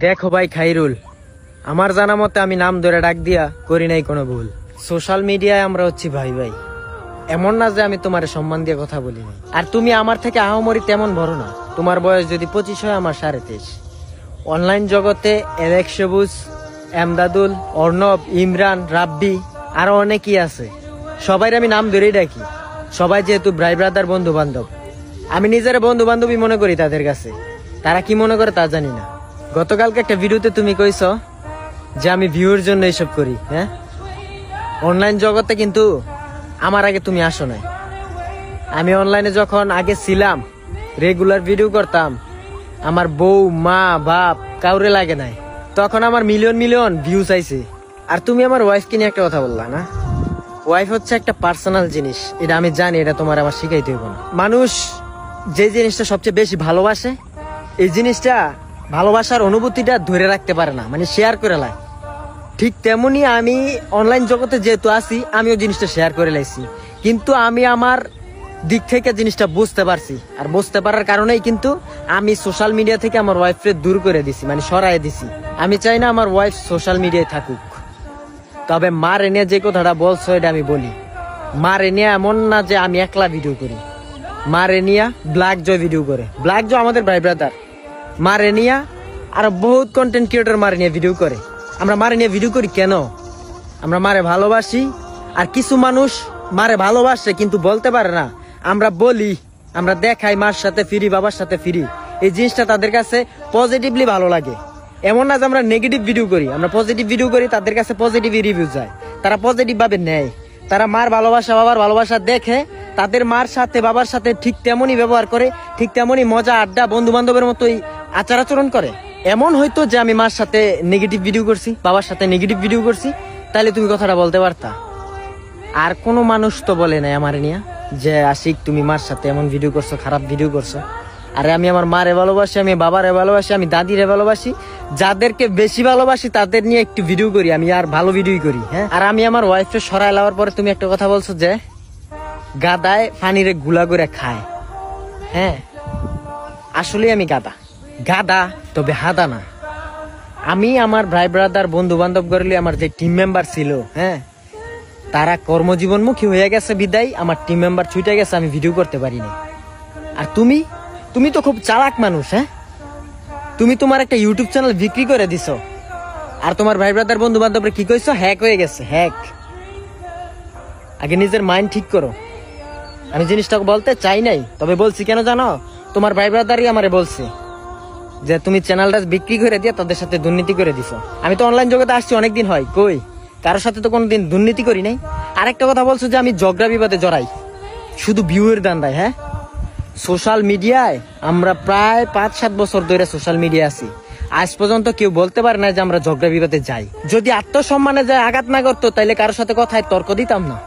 দেখো ভাই খাইরুল, আমার জানা মতে আমি নাম ধরে ডাক দিয়া করি নাই কোনো ভুল। সোশ্যাল মিডিয়ায় আমরা হচ্ছি ভাই ভাই, এমন না যে আমি তোমার সম্মান দিয়ে কথা বলি নাই। আর তুমি আমার থেকে আহামরি তেমন বড় না, তোমার বয়স যদি 25 হয়, আমার 23.5। অনলাইন জগতে এলেক সবুজ, এমদাদুল, অর্ণব, ইমরান, রাব্বি আরো অনেকেই আছে। সবাই আমি নাম ধরেই ডাকি। সবাই যেহেতু ভাই ব্রাদার, বন্ধু বান্ধব, আমি নিজের বন্ধু বান্ধবী মনে করি তাদের কাছে। তারা কি মনে করে তা জানি না। গতকালকে একটা ভিডিওতে তুমি কইছো যে আমি ভিউর জন্য এসব করি। হ্যাঁ, অনলাইন জগতে কিন্তু আমার আগে তুমি আসো নাই। আমি অনলাইনে যখন আগে ছিলাম, রেগুলার ভিডিও করতাম, আমার বউ, মা, বাপ কাউরে লাগে নাই। তখন আমার মিলিয়ন মিলিয়ন ভিউজ আইছে। আর তুমি আমার ওয়াইফকে নিয়ে একটা কথা বললা না? ওয়াইফ হচ্ছে একটা পার্সোনাল জিনিস, এটা আমি জানি, এটা তোমার আমার শিখাইতে হবে না। মানুষ যে জিনিসটা সবচেয়ে বেশি ভালোবাসে, এই জিনিসটা ভালোবাসার অনুভূতিটা ধরে রাখতে পারে না, মানে শেয়ার করে লাই। ঠিক তেমনি আমি অনলাইন জগতে যেহেতু আছি, আমিও জিনিসটা শেয়ার করে লাইছি, কিন্তু আমি আমার দিক থেকে জিনিসটা বুঝতে পারছি। আর বুঝতে পারার কারণেই কিন্তু আমি সোশ্যাল মিডিয়া থেকে আমার ওয়াইফকে দূর করে দিছি, মানে সরাই দিছি। আমি চাই না আমার ওয়াইফ সোশ্যাল মিডিয়ায় থাকুক। তবে মার এনে যে কথাটা বলছো, এটা আমি বলি, মার এনে এমন না যে আমি একলা ভিডিও করি। মার এনিয়া ব্ল্যাক জয় ভিডিও করে, ব্ল্যাক জয় আমাদের ভাই ব্রাদার। মারে নিয়া আর বহুত কন্টেন্ট ক্রিয়েটর মারে নিয়ে ভিডিও করে। আমরা মারে নিয়ে ভিডিও করি কেন? আমরা মারে ভালোবাসি। আর কিছু মানুষ মারে ভালোবাসে কিন্তু বলতে পারে না। আমরা বলি, আমরা দেখাই মার সাথে ফিরি, বাবার সাথে ফিরি। এই জিনিসটা তাদের কাছে পজিটিভলি ভালো লাগে। এমন না যে আমরা নেগেটিভ ভিডিও করি, আমরা পজিটিভ ভিডিও করি, তাদের কাছে পজিটিভ রিভিউ যায়, তারা পজিটিভ ভাবে নেয়। তারা মার ভালোবাসা, বাবার ভালোবাসা দেখে তাদের মার সাথে, বাবার সাথে ঠিক তেমনই ব্যবহার করে, ঠিক তেমনই মজা, আড্ডা, বন্ধু বান্ধবের মতোই আচার আচরণ করে। এমন হয়তো যে আমি মার সাথে নেগেটিভ ভিডিও করছি, বাবার সাথে নেগেটিভ ভিডিও করছি, তাহলে তুমি কথাটা বলতে পারতা। আর কোনো মানুষ তো বলে নাই আমার নিয়ে যে আশিক তুমি মার সাথে এমন ভিডিও করছো, খারাপ ভিডিও করছো। আরে আমি আমার মারে ভালোবাসি, আমি বাবারে ভালোবাসি, আমি দাদিরে ভালোবাসি। যাদেরকে বেশি ভালোবাসি তাদের নিয়ে একটু ভিডিও করি আমি, আর ভালো ভিডিওই করি। হ্যাঁ, আর আমি আমার ওয়াইফকে সরাই লাওয়ার পরে তুমি একটা কথা বলছো যে গাদায় পানিরে গুলা করে খায়। হ্যাঁ, আসলে আমি গাদা, তবে হাদা না। আমি আমার ভাই ব্রাদার, বন্ধু বান্ধব করলে আমার যে টিম মেম্বার ছিল, হ্যাঁ, তারা কর্মজীবনমুখী হয়ে গেছে বিদায় আমার টিম মেম্বার ছুটে গেছে, আমি ভিডিও করতে পারিনি। আর তুমি তো খুব চালাক মানুষ। হ্যাঁ, তুমি তোমার একটা ইউটিউব চ্যানেল বিক্রি করে দিছো, আর তোমার ভাই ব্রাদার, বন্ধু বান্ধবরা কি কইছো? হ্যাক হয়ে গেছে, হ্যাক। আগে নিজের মাইন্ড ঠিক করো। আমি জিনিসটা বলতে চাই নাই, তবে বলছি কেন জানো? তোমার ভাই ব্রাদারই আমারে বলছে যে তুমি চ্যানেলটা বিক্রি করে দিয়ে তাদের সাথে দুর্নীতি করে দিছো। আমি তো অনলাইন জগতে আসছি অনেকদিন হয়, কই কারোর সাথে তো কোনোদিন দুর্নীতি করি নাই। আরেকটা কথা বলছো যে আমি ঝগড়া বিবাদে জড়াই শুধু ভিউয়ের দান্দায়। হ্যাঁ, সোশ্যাল মিডিয়ায় আমরা প্রায় 5-7 বছর ধরে সোশ্যাল মিডিয়া আছি, আজ পর্যন্ত কেউ বলতে পারে না যে আমরা ঝগড়া বিবাদে যাই। যদি আত্মসম্মানে যায় আঘাত না করতো, তাইলে কারোর সাথে কথায় তর্ক দিতাম না।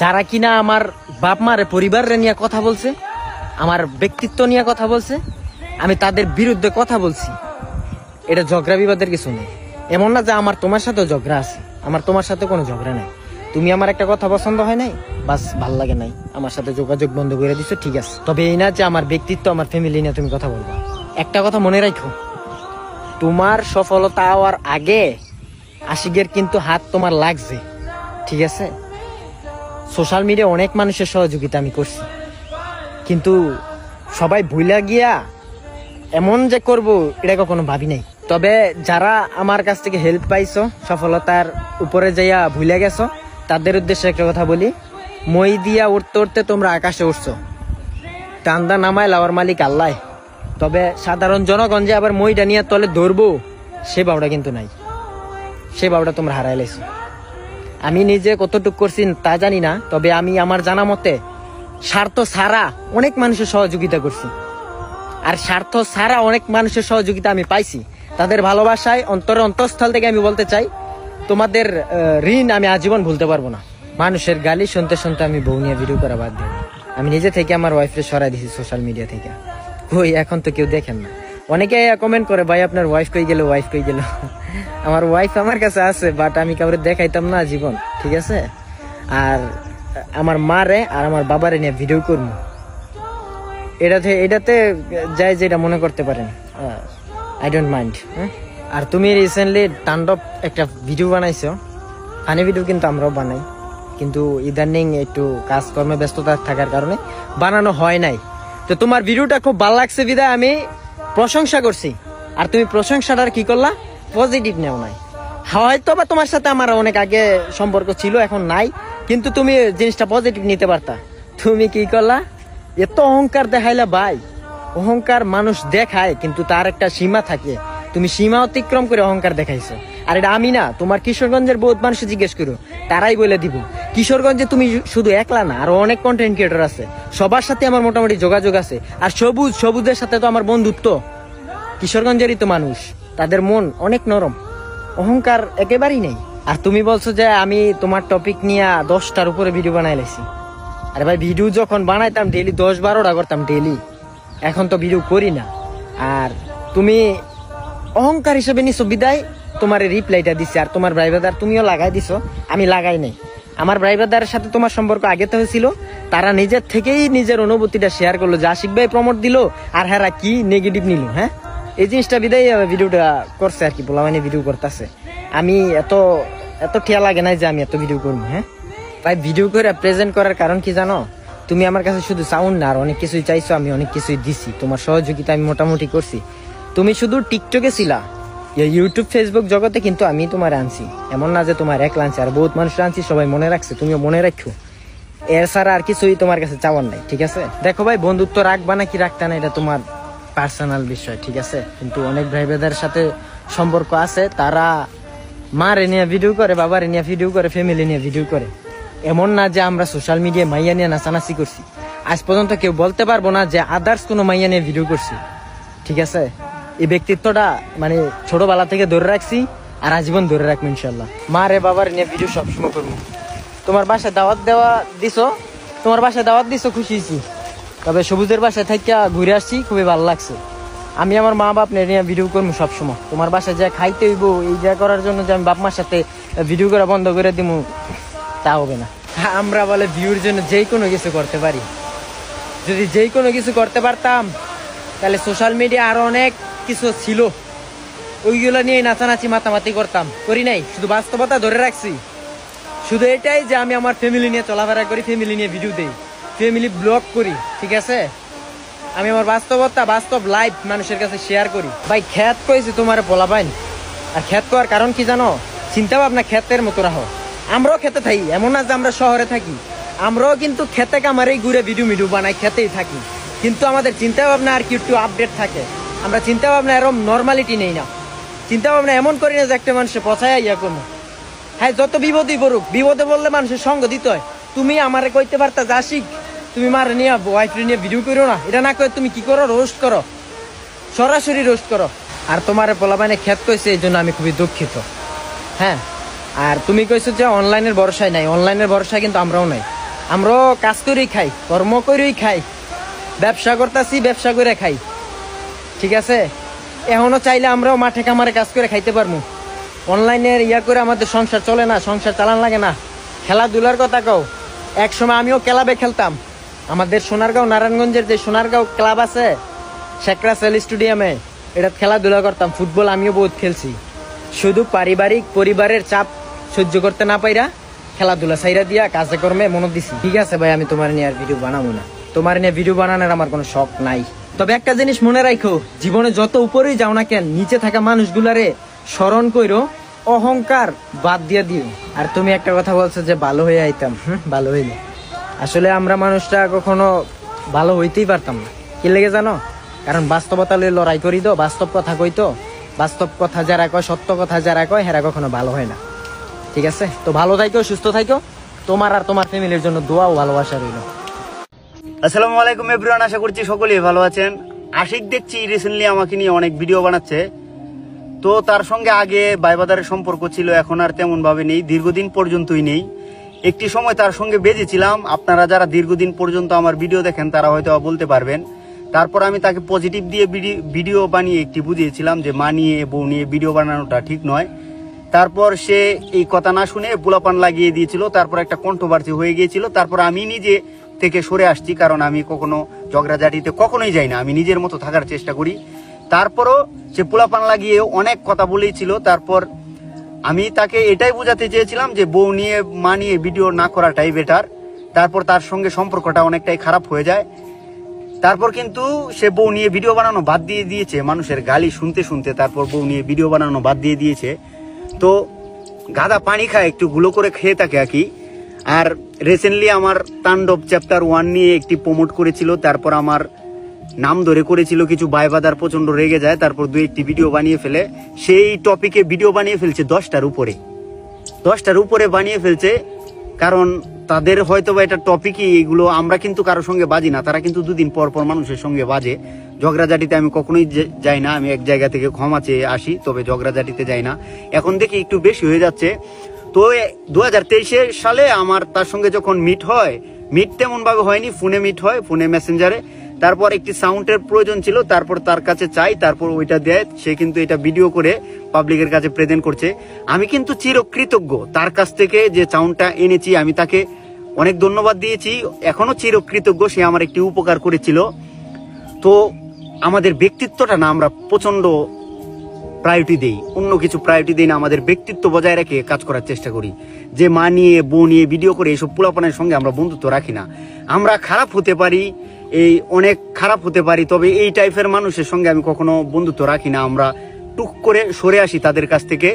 যারা কিনা আমার বাপ মারে, পরিবারের নিয়ে কথা বলছে, আমার ব্যক্তিত্ব নিয়ে কথা বলছে, আমি তাদের বিরুদ্ধে কথা বলছি। এটা ঝগড়া বিবাদের কিছু নেই। এমন না যে আমার তোমার সাথেও ঝগড়া আছে, আমার তোমার সাথে কোনো ঝগড়া নাই। তুমি আমার একটা কথা পছন্দ হয় নাই, বাস ভাল লাগে নাই, আমার সাথে যোগাযোগ বন্ধ করে দিছো, ঠিক আছে। তবে এই না যে আমার ব্যক্তিত্ব, আমার ফ্যামিলি নিয়ে তুমি কথা বলবা। একটা কথা মনে রাখো, তোমার সফলতা হওয়ার আগে আশিকের কিন্তু হাত তোমার লাগছে, ঠিক আছে? সোশ্যাল মিডিয়া অনেক মানুষের সহযোগিতা আমি করছি, কিন্তু সবাই ভুলে গিয়া এমন যে করব এটা কখনো ভাবি নাই। তবে যারা আমার কাছ থেকে হেল্প পাইছো, সফলতার উপরে যাইয়া ভুলে গেছো, তাদের উদ্দেশ্যে একটা কথা বলি, মই দিয়া উঠতে উঠতে তোমরা আকাশে উঠছো, টান্দা নামায় লাওয়ার মালিক আল্লাহ। তবে সাধারণ জনগণ যে আবার মইটা নিয়ে তলে ধরবো, সে বাউটা কিন্তু নাই, সে বাউটা তোমরা হারাই লাইছো। আমি নিজে কতটুক করছি তা জানি না, তবে আমি আমার জানা মতে স্বার্থ ছাড়া অনেক মানুষের সহযোগিতা করছি। আর স্বার্থ ছাড়া অনেক মানুষের সহযোগিতা আমি পাইছি। তাদের ভালোবাসায় অন্তঃস্থল থেকে আমি বলতে চাই, তোমাদের ঋণ আমি আজীবন ভুলতে পারবো না। মানুষের গালি শুনতে শুনতে আমি বউ নিয়ে ভিডিও করা বাদ দিই। আমি নিজে থেকে আমার ওয়াইফকে সরাই দিছি সোশ্যাল মিডিয়া থেকে। কই এখন তো কেউ দেখেন না। অনেকে কমেন্ট করে, ভাই আপনার ওয়াইফ কই গেল, ওয়াইফ কই গেল। আমার ওয়াইফ আমার কাছে আছে, বাট আমি কাউরে দেখাইতাম না জীবন, ঠিক আছে? আর আমার মারে আর আমার বাবারে নিয়ে ভিডিও করবো, এটাতে যাই যেটা মনে করতে পারেন, আই ডোন্ট মাইন্ড। আর তুমি রিসেন্টলি তাণ্ডব একটা ভিডিও বানাইছো, ফানি ভিডিও কিন্তু আমরাও বানাই, কিন্তু ইদানিং একটু কাজকর্মে ব্যস্ততা থাকার কারণে বানানো হয় নাই। তো তোমার ভিডিওটা খুব ভালো লাগছে বিদায় আমি প্রশংসা করছি, আর তুমি প্রশংসাটার কি করলা, পজিটিভ নেও নাই। হয়তো বা তোমার সাথে আমার অনেক আগে সম্পর্ক ছিল, এখন নাই, কিন্তু তুমি জিনিসটা পজিটিভ নিতে পারতা। তুমি কি করলা, এত অহংকার দেখাইলা ভাই। অহংকার মানুষ দেখায়, কিন্তু তার একটা সীমা থাকে। তুমি সীমা অতিক্রম করে অহংকার দেখাইছো। আর এটা আমি না, তোমার কিশোরগঞ্জের বহুত মানুষ জিজ্ঞেস করো, তারাই বলে দিব। কিশোরগঞ্জে তুমি শুধু একলা না, আরো অনেক কন্টেন্ট ক্রিয়েটর আছে, সবার সাথে আমার মোটামুটি যোগাযোগ আছে। আর সবুজের সাথে তো আমার বন্ধুত্ব। কিশোরগঞ্জেরই তো মানুষ, তাদের মন অনেক নরম, অহংকার একেবারেই নেই। আর তুমি বলছো যে আমি তোমার টপিক নিয়ে 10টার উপরে ভিডিও বানাই লাইছি। আরে ভাই, ভিডিও যখন বানাইতাম ডেইলি 10-12টা করতাম ডেইলি, এখন তো ভিডিও করি না। আর তুমি অহংকার হিসেবে নিছো বিদায় তোমার রিপ্লাইটা দিছে। আর তোমার ব্রাইবাদার তুমিও লাগাই দিছো, আমি লাগাই নাই। আমার ব্রাইবাদারের সাথে তোমার সম্পর্ক আগে তো হয়েছিল, তারা নিজের থেকেই নিজের অনুভূতিটা শেয়ার করলো, যে আশিক ভাই প্রমোট দিল আর হেরা কি নেগেটিভ নিল। হ্যাঁ, এই জিনিসটা বিদায় ভিডিওটা করছে আর কি, বলা মানে ভিডিও করতেছে। আমি এত ঠেয়া লাগে নাই যে আমি এত ভিডিও করবো। হ্যাঁ ভাই, ভিডিও করে প্রেজেন্ট করার কারণ কি জানো, তুমি আমার কাছে শুধু সাউন্ড না, আর অনেক কিছুই চাইছো, আমি অনেক কিছুই দিছি, তোমার সহযোগিতা আমি মোটামুটি করছি। তুমি শুধু টিকটকে ছিলা, ইউটিউব ফেসবুক জগতে কিন্তু আমি তোমার আনছি, এমন না যে তোমার এক আনছি, আর বহুত মানুষ আনছি, সবাই মনে রাখছে, তুমিও মনে রাখো। এর ছাড়া আর কিছুই তোমার কাছে চাওয়ার নাই, ঠিক আছে? দেখো ভাই, বন্ধুত্ব রাখবা না কি রাখতা না, এটা তোমার পার্সোনাল বিষয়, ঠিক আছে? কিন্তু অনেক ভাই বেদার সাথে সম্পর্ক আছে, তারা মারে নিয়ে ভিডিও করে, বাবারে নিয়ে ভিডিও করে, ফ্যামিলি নিয়ে ভিডিও করে। এমন না যে আমরা সোশ্যাল মিডিয়ায় মাইয়া নিয়ে নাচানাচি করছি, আজ পর্যন্ত কেউ বলতে পারবো না যে আদার্স কোনো মাইয়া নিয়ে ভিডিও করছি, ঠিক আছে? এই ব্যক্তিত্বটা মানে ছোটবেলা থেকে ধরে রাখছি, আর আজীবন ধরে রাখবো ইনশাল্লাহ। মা রে বাবার নিয়ে ভিডিও সবসময় করবো। তোমার বাসায় দাওয়াত দিছো, খুশি হয়েছি। তবে সবুজের বাসায় থেকে ঘুরে আসছি, খুবই ভালো লাগছে। আমি আমার মা বাপ নিয়ে ভিডিও করবো সবসময়। তোমার বাসায় যা খাইতে হইব, এই যা করার জন্য যে আমি বাপ মার সাথে ভিডিও করা বন্ধ করে দিব, তা হবে না। আমরা বলে ভিউর জন্য যেই কোনো কিছু করতে পারি। যদি যেই কোনো কিছু করতে পারতাম, তাহলে সোশ্যাল মিডিয়া আরো অনেক কিছু ছিল, ওইগুলো নিয়ে নাচানাচি মাতামাতি করতাম, করি নাই। শুধু বাস্তবতা ধরে রাখছি, শুধু এটাই যে আমি আমার ফ্যামিলি নিয়ে চলাফেরা করি, ফ্যামিলি নিয়ে ভিডিও দেই, ফ্যামিলি ব্লগ করি, ঠিক আছে? আমি আমার বাস্তব লাইফ মানুষের কাছে শেয়ার করি। ভাই, খ্যাত কইছি তোমার বলা পাইন। আর খ্যাত করার কারণ কি জানো, চিন্তা ভাবনা খ্যাতের মতো রাখো। আমরাও খেতে থাকি, এমন না যে আমরা শহরে থাকি, আমরাও কিন্তু খেতে কামারেই ঘুরে ভিডিও বানাই, খেতেই থাকি। কিন্তু আমাদের চিন্তা ভাবনা আর কি একটু আপডেট থাকে। আমরা চিন্তা ভাবনা এরকম নর্মালিটি নেই না, চিন্তা ভাবনা এমন করি না যে একটা মানুষের পছায় ইয়া করবো। হ্যাঁ, যত বিপদই পড়ুক, বিপদে বললে মানুষের সঙ্গ দিতে হয়। তুমি আমারে কইতে পারতা যে আশিক তুমি মার নিয়ে ওয়াইফ নিয়ে ভিডিও করো না, এটা না করে তুমি কি করো, রোস্ট করো, সরাসরি রোস্ট করো। আর তোমার পোলাপানে খ্যাত কইছে, এই জন্য আমি খুবই দুঃখিত। হ্যাঁ, আর তুমি কইছো যে অনলাইনের ভরসায় নাই, অনলাইনের ভরসায় কিন্তু আমরাও নাই। আমরাও কাজ করেই খাই, কর্ম করেই খাই, ব্যবসা করতেছি, ব্যবসা করে খাই, ঠিক আছে? এখনো চাইলে আমরাও মাঠে কামারে কাজ করে খাইতে পারবো। অনলাইনের ইয়া করে আমাদের সংসার চলে না, সংসার চালান লাগে না। খেলাধুলার কথা কও, এক সময় আমিও ক্লাবে খেলতাম। আমাদের সোনারগাঁও, নারায়ণগঞ্জের যে সোনারগাঁও ক্লাব আছে, শেখ রাসেল স্টেডিয়ামে, এটা খেলাধুলা করতাম, ফুটবল আমিও বহুত খেলছি। শুধু পরিবারের চাপ সহ্য করতে না পাইরা খেলাধুলা সাইরা দিয়া কাজে কর্মে মনোযোগ দিছি। ঠিক আছে ভাই, আমি তোমার নিয়ে আর ভিডিও বানাবো না, তোমার নিয়ে ভিডিও বানানোর আমার কোনো শখ নাই। তবে একটা জিনিস মনে রাখো, জীবনে যত উপরেই যাও না কেন, নিচে থাকা মানুষগুলারে স্মরণ কইরো, অহংকার বাদ দিয়ে দিও। আর তুমি একটা কথা বলছো যে ভালো হয়ে আইতাম, ভালো হইলে আসলে আমরা মানুষটা কখনো ভালো হইতেই পারতাম না। কি লেগে জানো? কারণ বাস্তবতা লই লড়াই করি তো, বাস্তব কথা কইতো, বাস্তব কথা যারা কয়, সত্য কথা যারা কয়, হেরা কখনো ভালো হয় না, ঠিক আছে? তো ভালো থাইকো, সুস্থ থাইকো, তোমার আর তোমার ফ্যামিলির জন্য দোয়া ও ভালোবাসা রইল। আসসালামু আলাইকুম এভরিওয়ান, আশা করছি সকলেই ভালো আছেন। আশিক দেখছি রিসেন্টলি আমাকে নিয়ে অনেক ভিডিও বানাচ্ছে। তো তার সঙ্গে আগে ভাইবাদারের সম্পর্ক ছিল, এখন আর তেমন ভাবে নেই, দীর্ঘদিন পর্যন্তই নেই। একটি সময় তার সঙ্গে বেজেছিলাম। আপনারা যারা দীর্ঘদিন পর্যন্ত আমার ভিডিও দেখেন তারা হয়তো বলতে পারবেন। তারপর আমি তাকে পজিটিভ দিয়ে ভিডিও বানিয়ে একটি বুঝিয়েছিলাম যে মা নিয়ে, বউ নিয়ে ভিডিও বানানোটা ঠিক নয়। তারপর সে এই কথা না শুনে পোলাপান লাগিয়ে দিয়েছিল। তারপর একটা কন্ট্রোভার্সি হয়ে গিয়েছিল। তারপর আমি নিজে থেকে সরে আসছি, কারণ আমি কখনো ঝগড়াঝাটিতে কখনোই যাই না, আমি নিজের মতো থাকার চেষ্টা করি। তারপরও সে পোলাপান লাগিয়ে অনেক কথা বলেছিল। তারপর আমি তাকে এটাই বোঝাতে চেয়েছিলাম যে বউ নিয়ে মা নিয়ে ভিডিও না করাটাই বেটার। তারপর তার সঙ্গে সম্পর্কটা অনেকটাই খারাপ হয়ে যায়। তারপর কিন্তু সে বউ নিয়ে ভিডিও বানানো বাদ দিয়ে দিয়েছে, মানুষের গালি শুনতে শুনতে তারপর বউ নিয়ে ভিডিও বানানো বাদ দিয়ে দিয়েছে। তো গাদা পানি খায়, একটু গুলো করে খেয়ে থাকে আর কি। আর রিসেন্টলি আমার তাণ্ডব চ্যাপ্টার 1 নিয়ে একটি প্রমোট করেছিল, তারপর আমার নাম ধরে করেছিল, কিছু বাইবাদার প্রচন্ড রেগে যায়, তারপর 2-1টি ভিডিও বানিয়ে ফেলে। সেই টপিকে ভিডিও বানিয়ে ফেলছে 10টার উপরে বানিয়ে ফেলছে। কারণ তাদের হয়তো বা এটা টপিকই এগুলো, আমরা কিন্তু কারোর সঙ্গে বাজি না, তারা কিন্তু 2 দিন পর পর মানুষের সঙ্গে বাজে। ঝগড়াঝাটিতে আমি কখনোই যাই না, আমি এক জায়গা থেকে ক্ষমা চেয়ে আসি, তবে ঝগড়াঝাটিতে যাই না। এখন দেখি একটু বেশি হয়ে যাচ্ছে। তো 2023 সালে আমার তার সঙ্গে যখন মিট তেমন ভাবে হয়নি, ফোনে মিট হয়, ফোনে মেসেঞ্জারে। তারপর একটি সাউন্ডের প্রয়োজন ছিল, তারপর তার কাছে চাই, তারপর ওইটা দেয়। সে কিন্তু এটা ভিডিও করে পাবলিকের কাছে প্রেজেন্ট করছে। আমি কিন্তু চিরকৃতজ্ঞ তার কাছ থেকে যে সাউন্ডটা এনেছি, আমি তাকে অনেক ধন্যবাদ দিয়েছি, এখনো চিরকৃতজ্ঞ। সে আমার একটি উপকার করেছিল। তো আমাদের ব্যক্তিত্বটা না আমরা প্রচন্ড প্রায়োরিটি দেই, অন্য কিছু প্রায়োরিটি দেই না, আমাদের ব্যক্তিত্ব বজায় রেখে কাজ করার চেষ্টা করি। যে মা নিয়ে বউ নিয়ে ভিডিও করে এইসব পোলাপানের সঙ্গে আমরা বন্ধুত্ব রাখি না। আমরা খারাপ হতে পারি, অনেক খারাপ হতে পারি, তবে এই টাইপের মানুষের সঙ্গে আমি কখনো বন্ধুত্ব রাখি না। আমরা টুক করে সরে আসি তাদের কাছ থেকে।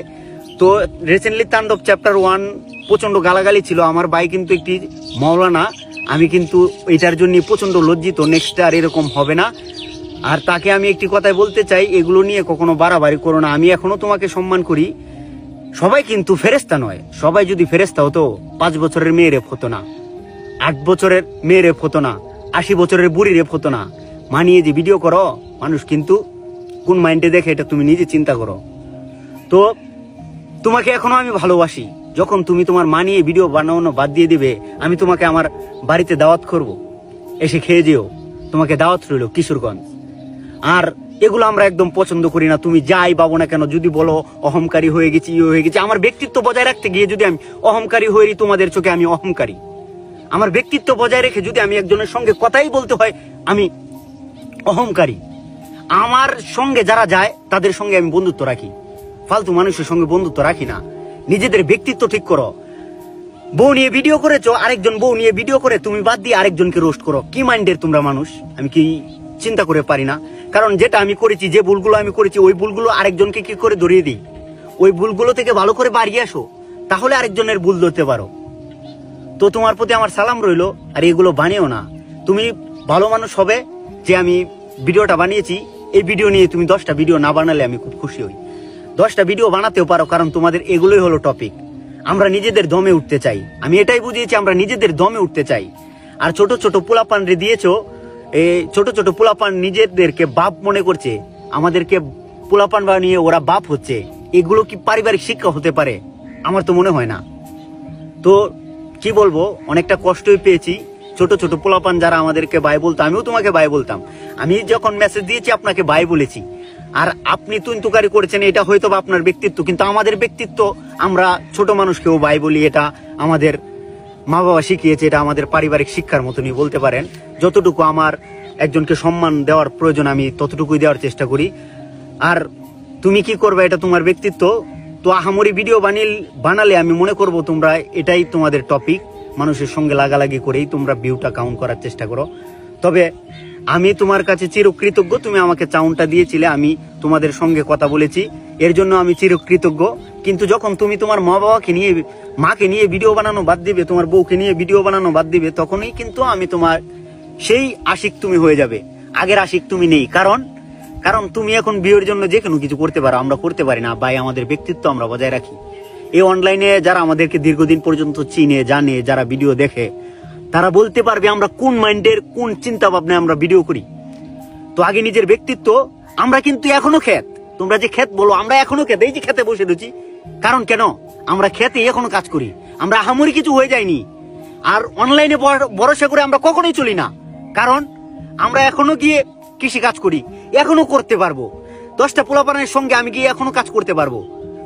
তো রিসেন্টলি তাণ্ডব চ্যাপ্টার 1 প্রচন্ড গালাগালি ছিল। আমার ভাই কিন্তু একটি মাওলানা, আমি কিন্তু এটার জন্য প্রচন্ড লজ্জিত। নেক্সট আর এরকম হবে না। আর তাকে আমি একটি কথাই বলতে চাই, এগুলো নিয়ে কখনো বাড়াবাড়ি করো না। আমি এখনো তোমাকে সম্মান করি। সবাই কিন্তু ফেরেস্তা নয়। সবাই যদি ফেরেস্তা হতো 5 বছরের মেয়ে রেপ হতো না, 8 বছরের মেয়ে রেপ হতো না, 80 বছরের বুড়ি রেপ হতো না। মানিয়ে যে ভিডিও করো, মানুষ কিন্তু কোন মাইন্ডে দেখে এটা তুমি নিজে চিন্তা করো। তো তোমাকে এখনো আমি ভালোবাসি। যখন তুমি তোমার মানিয়ে ভিডিও বানানো বাদ দিয়ে দিবে, আমি তোমাকে আমার বাড়িতে দাওয়াত করব, এসে খেয়ে যেও। তোমাকে দাওয়াত রইল কিশোরগঞ্জ। আর এগুলো আমরা একদম পছন্দ করি না। তুমি যাই পাবো না কেন, যদি বলো অহংকারী হয়ে গেছি, হয়ে গেছি, আমার ব্যক্তিত্ব বজায় রাখতে গিয়ে যদি আমি অহংকারী হয়ে তোমাদের চোখে আমি অহংকারী। আমার ব্যক্তিত্ব বজায় রেখে যদি আমি একজনের সঙ্গে কথাই বলতে হয়, আমি অহংকারী। আমার সঙ্গে যারা যায় তাদের সঙ্গে আমি বন্ধুত্ব রাখি, ফালতু মানুষের সঙ্গে বন্ধুত্ব রাখি না। নিজেদের ব্যক্তিত্ব ঠিক করো। বউ নিয়ে ভিডিও করেছো, আরেকজন বউ নিয়ে ভিডিও করে তুমি বাদ দিয়ে আরেকজনকে রোস্ট করো। কি মাইন্ডের তোমরা মানুষ, আমি কি চিন্তা করে পারি না। কারণ যেটা আমি করেছি, যে ভুলগুলো আমি করেছি, ওই ভুলগুলো আরেকজনকে কি করে ধরিয়ে দিই। ওই ভুলগুলো থেকে ভালো করে বাড়িয়ে আসো, তাহলে আরেকজনের ভুল ধরতে পারো। তো তোমার প্রতি আমার সালাম রইলো। আর এগুলো বানিও না। তুমি ভালো মানুষ হবে যে আমি ভিডিওটা বানিয়েছি, এই ভিডিও নিয়ে তুমি 10টা ভিডিও না বানালে আমি খুব খুশি হই। 10টা ভিডিও বানাতেও পারো, কারণ তোমাদের এগুলোই হলো টপিক। আমরা নিজেদের দমে উঠতে চাই। আমি এটাই বুঝিয়েছি, আমরা নিজেদের দমে উঠতে চাই। আর ছোট ছোট পোলাপান রে দিয়েছো, ছোট ছোট পোলাপান নিজেদেরকে বাপ মনে করছে, আমাদেরকে পোলাপান বানিয়ে ওরা বাপ হচ্ছে। এগুলো কি পারিবারিক শিক্ষা হতে পারে? আমার তো মনে হয় না। তো কি বলবো, অনেকটা কষ্টই পেয়েছি। ছোট ছোট পোলাপান যারা আমাদেরকে ভাই বলতো, আমিও তোমাকে ভাই বলতাম। আমি যখন মেসেজ দিয়েছি আপনাকে ভাই বলেছি। আর আপনি তুনতুকারি করেছেন, এটা হয়তো বা আপনার ব্যক্তিত্ব, কিন্তু আমাদের ব্যক্তিত্ব, আমরা ছোট মানুষকেও ভাই বলি। এটা আমাদের মা বাবা শিখিয়েছে, এটা আমাদের পারিবারিক শিক্ষার মতনই বলতে পারেন। যতটুকু আমার একজনকে সম্মান দেওয়ার প্রয়োজন, আমি ততটুকুই দেওয়ার চেষ্টা করি। আর তুমি কি করবে, এটা তোমার ব্যক্তিত্ব। তো আহামরি ভিডিও বানালে আমি মনে করব তোমরা এটাই তোমাদের টপিক, মানুষের সঙ্গে লাগালাগি করেই তোমরা ভিউটা কাউন্ট করার চেষ্টা করো। তবে আমি তোমার কাছে চিরকৃতজ্ঞ, তুমি আমাকে চাউনটা দিয়েছিলে, আমি তোমাদের সঙ্গে কথা বলেছি, এর জন্য আমি চিরকৃতজ্ঞ। কিন্তু যখন তুমি তোমার মা বাবাকে নিয়ে, মাকে নিয়ে ভিডিও বানানো বাদ দিবে, তোমার বউকে নিয়ে ভিডিও বানানো বাদ দিবে, তখনই কিন্তু আমি তোমার সেই আশিক তুমি হয়ে যাবে। আগের আশিক তুমি নেই। কারণ তুমি এখন বিয়ের জন্য যে কোনো কিছু করতে পারো, আমরা করতে পারি না। ভাই, আমাদের ব্যক্তিত্ব আমরা বজায় রাখি। এই অনলাইনে যারা আমাদেরকে দীর্ঘদিন পর্যন্ত চিনে জানে, যারা ভিডিও দেখে, তারা বলতে পারবে আমরা কোন মাইন্ডের, কোন চিন্তা ভাবনায় আমরা ভিডিও করি। তো আগে নিজের ব্যক্তিত্ব। আমরা কিন্তু এখনো ক্ষেত, তোমরা যে ক্ষেত বলো, আমরা এখনো ক্ষেত, এই যে খেতে বসে রয়েছি। কারণ কেন, আমরা খেতে এখনো কাজ করি, আমরা আহামরি কিছু হয়ে যায়নি। আর অনলাইনে ভরসা করে আমরা কখনোই চলি না, কারণ আমরা এখনো গিয়ে কৃষি কাজ করি, এখনো করতে পারবো। 10টা পোলাপানের সঙ্গে আমি গিয়ে এখনো কাজ করতে পারবো।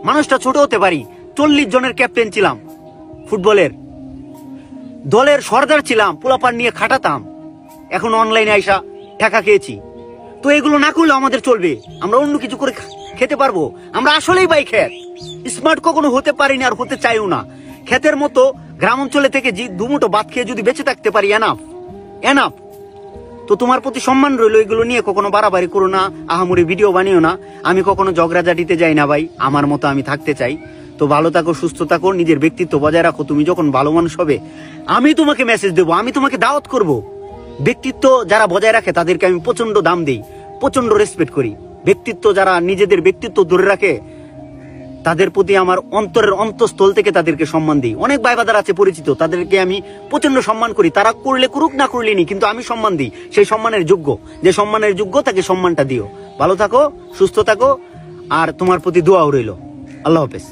মানুষটা ছোট হতে পারি, 40 জনের ক্যাপ্টেন ছিলাম, ফুটবলের দলের সর্দার ছিলাম, পোলাপান নিয়ে খাটাতাম। এখন অনলাইনে আইসা টাকা খেয়েছি। তো এগুলো না করলে আমাদের চলবে, আমরা অন্য কিছু করে খেতে পারবো। আমরা আসলেই ভাই খ্যাত স্মার্ট কখনো হতে পারিনি আর হতে চাইও না। খ্যাতের মতো গ্রাম অঞ্চলে থেকে দুমুটো ভাত খেয়ে যদি বেঁচে থাকতে পারি, এনাফ এনাফ। তো তোমার প্রতি সম্মান রইলো, এগুলো নিয়ে কখনো বাড়াবাড়ি করো না, আহামরি ভিডিও বানিও না। আমি কখনো ঝগড়াঝাটিতে যাই না ভাই, আমার মতো আমি থাকতে চাই। তো ভালো থাকো, সুস্থ থাকো, নিজের ব্যক্তিত্ব বজায় রাখো। তুমি যখন ভালো মানুষ হবে আমি তোমাকে মেসেজ দেবো, আমি তোমাকে দাওয়াত করব। ব্যক্তিত্ব যারা বজায় রাখে তাদেরকে আমি প্রচন্ড দাম দিই, প্রচন্ড রেসপেক্ট করি। ব্যক্তিত্ব যারা নিজেদের ব্যক্তিত্ব ধরে রাখে তাদের প্রতি আমার অন্তরের অন্তঃস্থল থেকে তাদেরকে সম্মান দিই। অনেক ভাইবাদার আছে পরিচিত, তাদেরকে আমি প্রচন্ড সম্মান করি। তারা করলে করুক, না করলে নি, কিন্তু আমি সম্মান দিই। সেই সম্মানের যোগ্য, যে সম্মানের যোগ্য তাকে সম্মানটা দিও। ভালো থাকো, সুস্থ থাকো, আর তোমার প্রতি দোয়াও রইল। আল্লাহ হাফেজ।